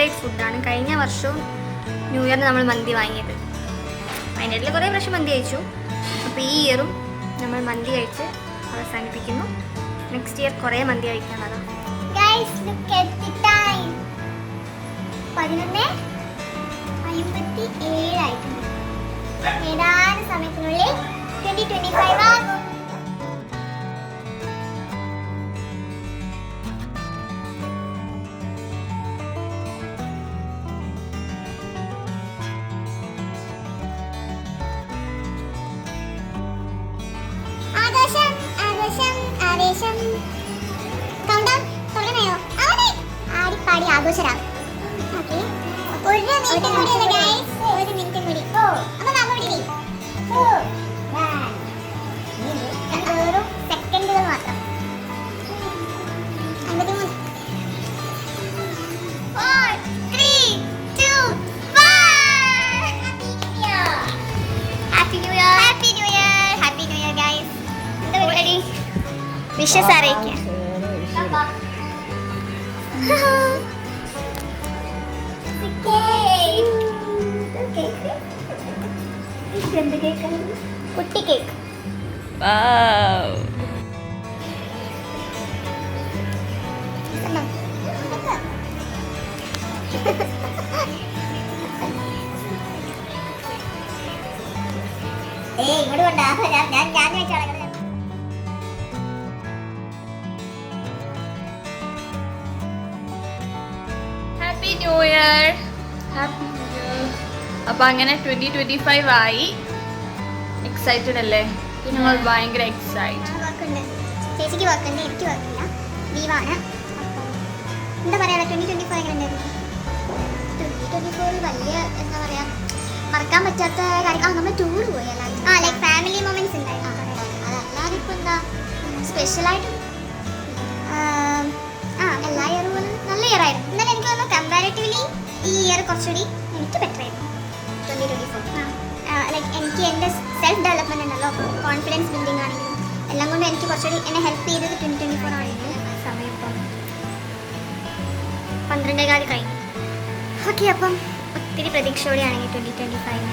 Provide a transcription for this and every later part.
Favourite ഫുഡാണ്. കഴിഞ്ഞ വർഷവും ന്യൂ ഇയറിന് നമ്മൾ മന്തി വാങ്ങിയത്. അതിൻ്റെ ഇടയിൽ കുറേ പ്രാവശ്യം മന്തി കഴിച്ചു. അപ്പോൾ ഈ ഇയറും നമ്മൾ മന്തി കഴിച്ച് അവസാനിപ്പിക്കുന്നു. നെക്സ്റ്റ് ഇയർ കുറേ മന്തി കഴിക്കാനുള്ളതാണ്. 11:57 ആയിട്ടുണ്ട്. ഏതാനും സമയത്തിനുള്ളിൽ 2025 ആകും. ആകാശം ആകാശം ആവേശം. കൗണ്ടൗൺ തുടങ്ങണയോ? ആടിപ്പാടി ആഘോഷരാം. ഓക്കെ, ഒരു മിനിറ്റ് കൂടി ഗൈസ്, ഒരു മിനിറ്റ് കൂടി. അപ്പൊ നമ്മളിനി വെറും സെക്കൻഡുകൾ മാത്രം. 53. 4, 3, 2, 1. Happy new year. Happy new year. Happy new year guys. എന്താ പരിപാടി? വിഷസ് അറിയിക്കുക. കുട്ടി കേക്ക്. ഇങ്ങോട്ട് കൊണ്ടാ ഞാൻ വെച്ചോളാം. Happy new year. Happy new year. അപ്പൊ അങ്ങനെ 2025 ആയി. എക്സൈറ്റഡ് അല്ലേ? ഞങ്ങൾ ഭയങ്കര എക്സൈറ്റഡ്. ചേച്ചിക്ക് വർക്കുണ്ട്, എനിക്ക് വർക്കില്ല, ലീവാണ്. എന്താ പറയാ, 2024 എങ്ങനെ ഉണ്ടായിരുന്നു? 2024 വലിയ എന്താ പറയാ മറക്കാൻ പറ്റാത്ത കാര്യം. നമ്മൾ ടൂർ പോയി എല്ലാവരും. ലൈക്ക് ഫാമിലി മൊമെന്റ്സ് ഉണ്ടായിരുന്നു. അതല്ലാതെ ഇപ്പൊ എന്താ സ്പെഷ്യലായിട്ട് എല്ലാ ഇയറും പോലെ നല്ല ഇയർ ആയിരുന്നു. എന്നാലും എനിക്ക് തോന്നുന്നു കമ്പാരിറ്റീവ്ലി ഈ ഇയർ കുറച്ചുകൂടി എനിക്ക് ബെറ്റർ ആയിരുന്നു 2024. ലൈക്ക് എനിക്ക് എൻ്റെ സെൽഫ് ഡെവലപ്മെൻറ്റ് ഉണ്ടല്ലോ, കോൺഫിഡൻസ് ബിൽഡിംഗ് ആണെങ്കിലും എല്ലാം കൊണ്ടും എനിക്ക് കുറച്ചുകൂടി എന്നെ ഹെൽപ്പ് ചെയ്തത് 2024 ആണെങ്കിൽ. സമയം ഇപ്പം 12:15 കഴിഞ്ഞു. ഓക്കെ, അപ്പം ഒത്തിരി പ്രതീക്ഷയോടെയാണെങ്കിൽ 2025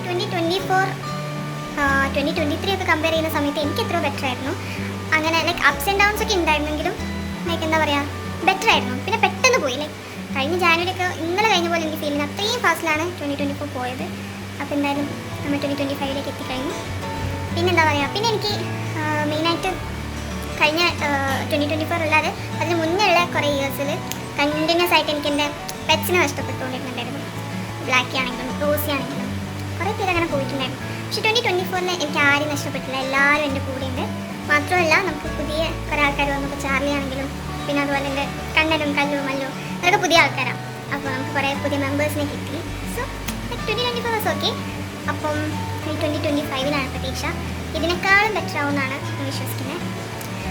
2024 2023 ഒക്കെ കമ്പയർ ചെയ്യുന്ന സമയത്ത് എനിക്ക് എത്രയോ ബെറ്റർ ആയിരുന്നു. അങ്ങനെ ലൈക്ക് അപ്സ് ആൻഡ് ഡൗൺസ് ഒക്കെ ഉണ്ടായിരുന്നെങ്കിലും ലൈക്ക് എന്താ പറയുക ബെറ്റർ ആയിരുന്നു. പിന്നെ പെട്ടെന്ന് പോയി, ലൈക്ക് കഴിഞ്ഞ ജാനുവരി ഒക്കെ ഇന്നലെ കഴിഞ്ഞ പോലെ എനിക്ക് ഫീൽ ചെയ്യുന്നത്. അത്രയും ഫാസ്റ്റിലാണ് 2024 പോയത്. അപ്പോൾ എന്തായാലും നമ്മൾ 2025 എത്തിക്കഴിഞ്ഞു. പിന്നെ എന്താ പറയുക, പിന്നെ എനിക്ക് മെയിനായിട്ട് കഴിഞ്ഞ 2024 അല്ലാതെ അതിന് മുന്നേ ഉള്ള കുറേ ഇയേഴ്സിൽ കണ്ടിന്യൂസ് ആയിട്ട് എനിക്ക് എൻ്റെ പെറ്റ്സിനെ നഷ്ടപ്പെട്ടുകൊണ്ടിരുന്നുണ്ടായിരുന്നു. ബ്ലാക്കി ആണെങ്കിലും റോസി ആണെങ്കിലും കുറേ പേര് അങ്ങനെ പോയിട്ടുണ്ടായിരുന്നു. പക്ഷേ 2024 എനിക്ക് ആരും നഷ്ടപ്പെട്ടില്ല, എല്ലാവരും എൻ്റെ കൂടെ ഉണ്ട്. മാത്രമല്ല നമുക്ക് പുതിയ കുറേ ആൾക്കാർ വന്നു. ഇപ്പോൾ ചാർലി ആണെങ്കിലും പിന്നെ അതുപോലെ എൻ്റെ കണ്ണനും കല്ലും മല്ലും അതൊക്കെ പുതിയ ആൾക്കാരാണ്. അപ്പോൾ നമുക്ക് കുറേ പുതിയ മെമ്പേഴ്സിനെ കിട്ടി. So 2024 was okay. അപ്പം 2025 പ്രതീക്ഷ ഇതിനേക്കാളും ബെറ്റർ ആവുമെന്നാണ് ഞാൻ വിശ്വസിക്കുന്നത്.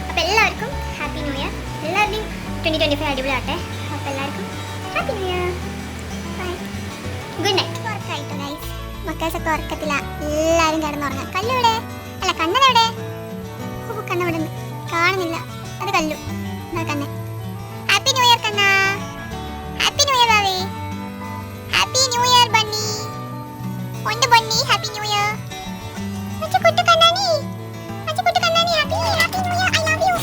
അപ്പോൾ എല്ലാവർക്കും ഹാപ്പി ന്യൂ ഇയർ. എല്ലാവരുടെയും 2025 അടിപൊളിയാട്ടെ. അപ്പോൾ എല്ലാവർക്കും happy new year. Bye, good night. ഉറക്കായിട്ട് ഗൈസ്, മക്കൾസൊക്കെ ഉറക്കത്തില്ല, എല്ലാവരും കിടന്നുറങ്ങാം. കല്ലെവിടെ? അല്ല, കണ്ണനെവിടെ? കണ്ണെവിടെ ഉണ്ട്? കാണുന്നില്ല. അത് കല്ലു. എന്നാ Kannan. Happy new year Kanna. Happy new year ബാവേ. Happy new year bunny. ഉണ്ട് ബണ്ണി. Happy new year. അച്ചക്കുട്ടു കണ്ണാനി. അച്ചക്കുട്ടു കണ്ണാനി. Happy new year. I love you.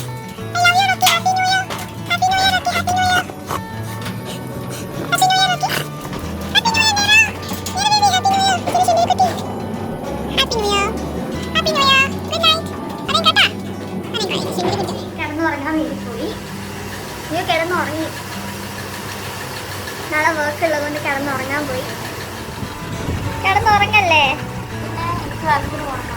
I love you Rocky. Happy new year. Happy new year Rocky. Happy new year. Happy new year Rocky. Happy new year മേരാ. മേരെ baby happy new year. ഇത്തിരി ശരി കുട്ടി. Happy new year. Happy new year. Good night. അതെ കേട്ടാ. അതെ ശരി കുട്ടി. കിടന്നുറങ്ങാൻ വേണ്ടി പോയി. നീ കിടന്നുറങ്ങി. നാളെ വർക്ക് ഉള്ളതുകൊണ്ട് കിടന്നുറങ്ങാൻ പോയി. കിടന്നുറങ്ങല്ലേ? എനിക്ക് വർക്കിന് പോകണം.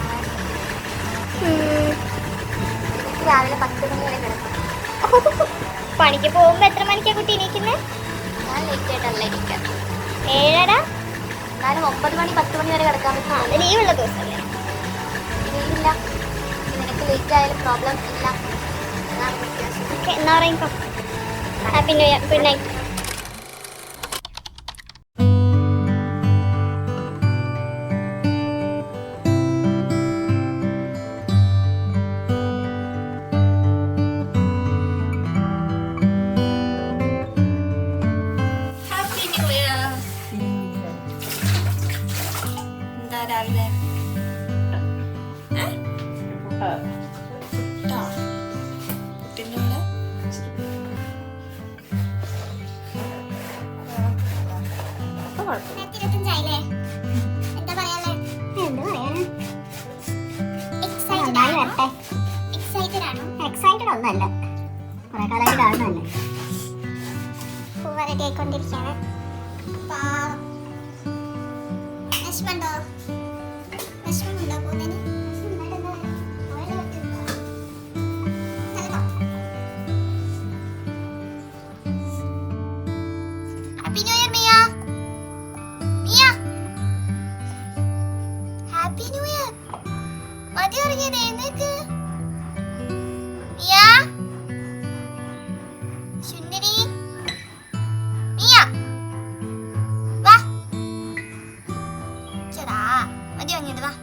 രാവിലെ 10 മണി വരെ കിടക്കും. പണിക്ക് പോകുമ്പോൾ എത്ര മണിക്കാണ് കുട്ടി എണീക്കുന്നത്? ഞാൻ ലേറ്റ് ആയിട്ടല്ല ഇരിക്കാം. 7:30. എന്നാലും 9 മണി 10 മണി വരെ കിടക്കാൻ പറ്റും. അത് ലീവുള്ള ദിവസമല്ലേ? ലീവില്ല. നിനക്ക് ലേറ്റ് ആയാലും പ്രോബ്ലം ഇല്ല. ഓക്കെ, എന്നാ പറയുമ്പോൾ happy new year. Good night. Happy new കുഴപ്പമില്ല. 25 എന്താ പറയാ? എക്സൈറ്റഡ് ഒന്നല്ല, കുറെ കാലമായിട്ട് കാണുന്നല്ലേ. പൂവ റെഡി ആയിക്കൊണ്ടിരിക്കുകയാണ്. വിഷമുണ്ടോ? വിഷമമുണ്ടോ പോകുന്നതിന്? Happy new year Mia. Mia happy new year. മതി ഉറങ്ങിയത്, എഴുന്നേക്ക്. മിയ സുന്ദരി, മിയ വാ. ചേടാ മതി ഉറങ്ങിയത്, വാ.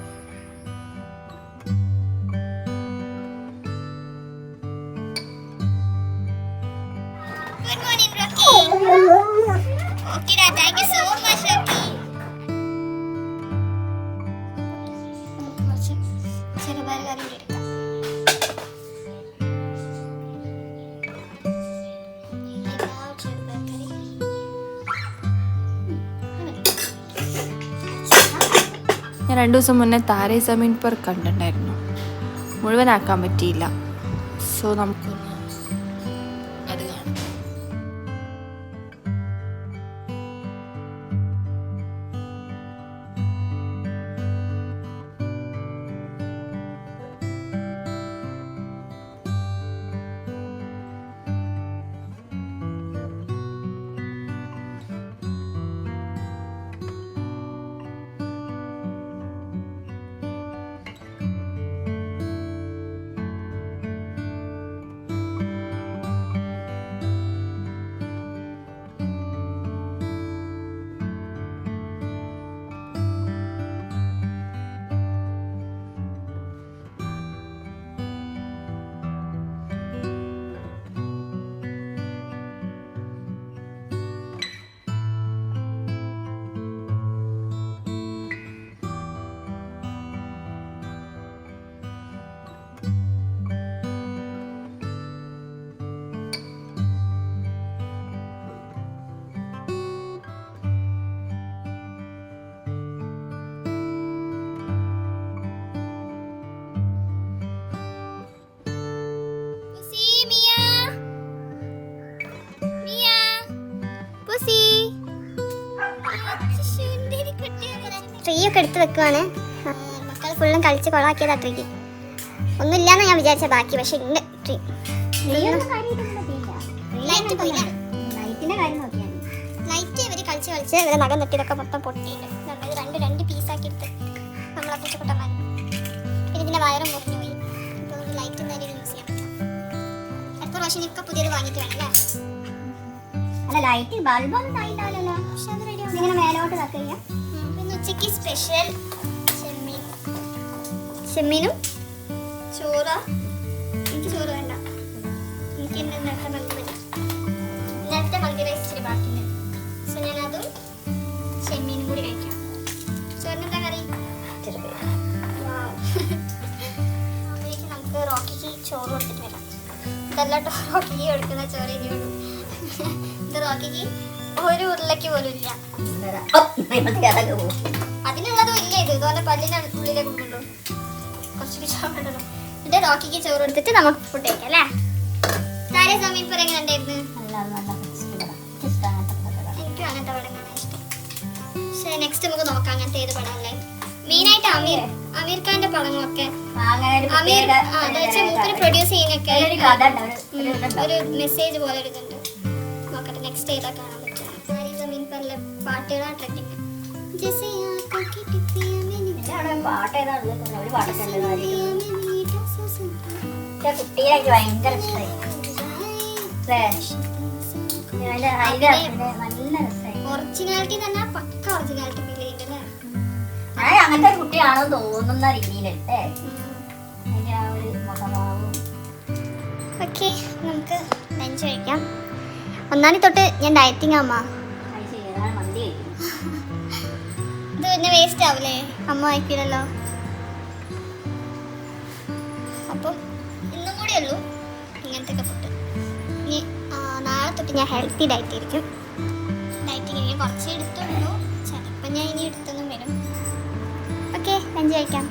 Good morning, Rocky. Okay, Dad. Thank you so much, Rocky. കുറച്ച് ചെറുപയർ കറി കൂടി എടുക്കാം. ചെറുപയർ കറി. ഞാൻ 2 ദിവസം മുന്നേ താരേ സമീൻ പർ കണ്ടിട്ടുണ്ടായിരുന്നു. മുഴുവനാക്കാൻ പറ്റിയില്ല. സോ നമുക്കൊന്ന് അത് കാണാം. ട്രീയൊക്കെ എടുത്ത് വെക്കുവാണ്. മക്കൾ ഫുള്ളും കളിച്ച് കൊളാക്കിയതാ ട്രീക്ക്. ഒന്നുമില്ലാന്ന് ഞാൻ വിചാരിച്ച ബാക്കി, പക്ഷെ ഉണ്ട് ട്രീ. ലൈറ്റ് ഇവര് കളിച്ച് ഇവരെ നഖം നെട്ടിയതൊക്കെ മൊത്തം പൊട്ടിയിട്ട് രണ്ട് പീസാക്കി എടുത്ത് നമ്മളെ പൂച്ചക്കുട്ടന്മാർ. പിന്നെ ഇതിന്റെ വയറും മുറിഞ്ഞു പോയി. ഇപ്പോൾ ലൈറ്റ് എന്തായാലും യൂസ് ചെയ്യാൻ പറ്റും. അടുത്ത പ്രാവശ്യം ഒക്കെ പുതിയത് വാങ്ങിയിട്ട് വേണം അല്ലേ? അല്ല, ലൈറ്റ് ബൾബൊന്നും ആയിട്ടാണല്ലോ. പക്ഷെ അത് റെഡി ഇങ്ങനെ മേലോട്ട് തക്കുക. പിന്നെ ഉച്ചയ്ക്ക് സ്പെഷ്യൽ ചെമ്മീനും ചോറ്. എനിക്ക് ചോറ് വേണ്ട, എനിക്ക് നേരത്തെ മന്തി റൈസ് ഇച്ചിരി ബാക്കിയുണ്ട്. സോ ഞാനതും ചെമ്മീനും കൂടി കഴിക്കാം. ചോറിനെന്താ കറി? നമുക്ക് റോക്കിക്ക് ചോറ് കൊടുത്തിട്ട് വരാം. ഇതല്ലാട്ടോ റോക്കിക്ക് കൊടുക്കുന്ന ചോറ് ഇനിയുള്ളൂ. ഇത് റോക്കിക്ക് ഒരു ഉരുളയ്ക്ക് പോലും ഇല്ല. അതിനുള്ളതും ഇല്ല. ഇത് ഇതുപോലെ പല്ലിന് ഉള്ളിലേ കൊടുക്കുള്ളൂ. കുറച്ച് ചോറുണ്ടല്ലോ. എന്നിട്ട് റോക്കിക്ക് ചോറ് കൊടുത്തിട്ട് നമുക്ക് ഫുഡ് കഴിക്കാം അല്ലേ? താരേ സമയം ഇപ്പോൾ എങ്ങനെ ഉണ്ടായിരുന്നു? എനിക്കും അങ്ങനത്തെ പടം കാണാൻ ഇഷ്ടം. പക്ഷേ നെക്സ്റ്റ് നമുക്ക് നോക്കാം അങ്ങനത്തെ ഏത് പടമല്ലേ. മെയിനായിട്ട് അമീർ ഖാന്റെ പടങ്ങളൊക്കെ മൂപ്പര് പ്രൊഡ്യൂസ് ചെയ്യുന്നൊക്കെ ഒരു മെസ്സേജ് പോലെ ഒരു ഇതുണ്ട്. നോക്കട്ടെ നെക്സ്റ്റ് ഏതാ കാണാൻ പറ്റുക. താരേ സമയം പല പാട്ടുകളാണ് ട്രെൻഡിങ്. കുട്ടികളൊക്കെ ഭയങ്കര ഇഷ്ടമായി. ഒറിജിനാലിറ്റി തന്നെ പക്ക ഒറിജിനാലിറ്റി ഫീൽ ചെയ്യുന്നുണ്ട്. അങ്ങനത്തെ ഒരു കുട്ടിയാണോ തോന്നുന്ന രീതിയിലല്ലേ അതിന്റെ ആ ഒരു മുഖഭാവവും. ഓക്കെ, നമുക്ക് ലഞ്ച് കഴിക്കാം. 1 തൊട്ട് ഞാൻ ഡയറ്റിംഗ് അമ്മ. മന്തി ഇത് പിന്നെ വേസ്റ്റ് ആവില്ലേ? അമ്മ വായിക്കില്ലല്ലോ. അപ്പം ഇന്നും കൂടെ ഉള്ളൂ ഇങ്ങനത്തെ ഒക്കെ ഫുഡ്. ഇനി നാളെ തൊട്ട് ഞാൻ ഹെൽത്തി ഡയറ്റ് ആയിരിക്കും. ഡയറ്റിങ് കുറച്ച് എടുത്തുള്ളൂ, എൻജോയ് കഴിക്കാം.